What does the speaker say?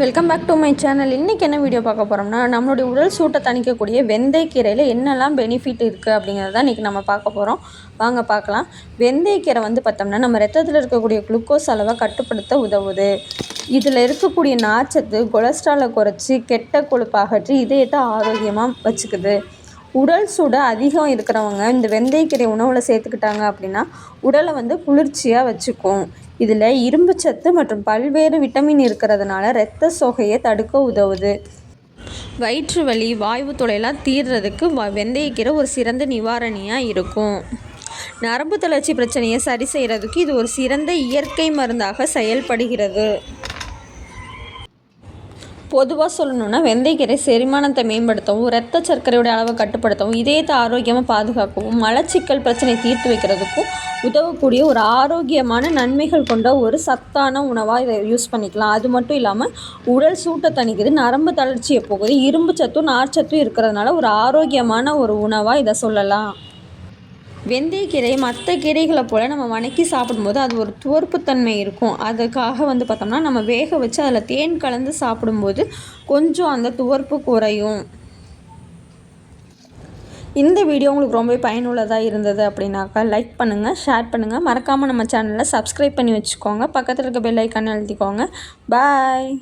Welcome back to my channel. இன்றைக்கி என்ன video பார்க்க போகிறோம்னா, நம்மளுடைய உடல் சூட்டை தணிக்கக்கூடிய வெந்தயக்கீரையில் என்னெல்லாம் பெனிஃபிட் இருக்குது அப்படிங்கிறத இன்றைக்கி நம்ம பார்க்க போகிறோம். வாங்க பார்க்கலாம். வெந்தயக்கீரை பார்த்தோம்னா நம்ம ரத்தத்தில் இருக்கக்கூடிய குளுக்கோஸ் அளவை கட்டுப்படுத்த உதவுது. இதில் இருக்கக்கூடிய நார்ச்சத்து கொலஸ்ட்ராலை குறைச்சி கெட்ட கொழுப்பை அகற்றி இதயத்தை ஆரோக்கியமாக வச்சுக்குது. உடல் சூடு அதிகம் இருக்கிறவங்க இந்த வெந்தயக்கீரை உணவில் சேர்த்துக்கிட்டாங்க அப்படின்னா உடலை குளிர்ச்சியாக வச்சுக்கும். இதில் இரும்பு சத்து மற்றும் பல்வேறு விட்டமின் இருக்கிறதுனால இரத்த சோகையை தடுக்க உதவுது. வயிற்று வலி, வாய்வு தொல்லையெல்லாம் தீர்றதுக்கு வெந்தயக்கீரை ஒரு சிறந்த நிவாரணியாக இருக்கும். நரம்பு தளர்ச்சி பிரச்சனையை சரி செய்கிறதுக்கு இது ஒரு சிறந்த இயற்கை மருந்தாக செயல்படுகிறது. பொதுவாக சொல்லணுன்னா வெந்தயக்கீரை செரிமானத்தை மேம்படுத்தவும், இரத்த சர்க்கரையோட அளவை கட்டுப்படுத்தவும், இதயத்தை ஆரோக்கியமாக பாதுகாக்கவும், மலச்சிக்கல் பிரச்சனை தீர்த்து வைக்கிறதுக்கும் உதவக்கூடிய ஒரு ஆரோக்கியமான நன்மைகள் கொண்ட ஒரு சத்தான உணவாக இதை யூஸ் பண்ணிக்கலாம். அது மட்டும் இல்லாமல் உடல் சூட்டை தணிக்குது, நரம்பு தளர்ச்சியை போகுது, இரும்பு சத்தும் நார்ச்சத்தும் இருக்கிறதுனால ஒரு ஆரோக்கியமான ஒரு உணவாக இதை சொல்லலாம். வெந்தயக்கீரை மற்ற கீரைகளை போல் நம்ம வணக்கி சாப்பிடும்போது அது ஒரு துவர்ப்புத்தன்மை இருக்கும். அதுக்காக பார்த்தோம்னா நம்ம வேக வச்சு அதில் தேன் கலந்து சாப்பிடும்போது கொஞ்சம் அந்த துவர்ப்பு குறையும். இந்த வீடியோ உங்களுக்கு ரொம்ப பயனுள்ளதாக இருந்தது அப்படின்னாக்கா லைக் பண்ணுங்கள், ஷேர் பண்ணுங்கள், மறக்காமல் நம்ம சேனலில் சப்ஸ்கிரைப் பண்ணி வச்சுக்கோங்க. பக்கத்தில் இருக்க பெல் ஐக்கானை அழுத்திக்கோங்க. பாய்.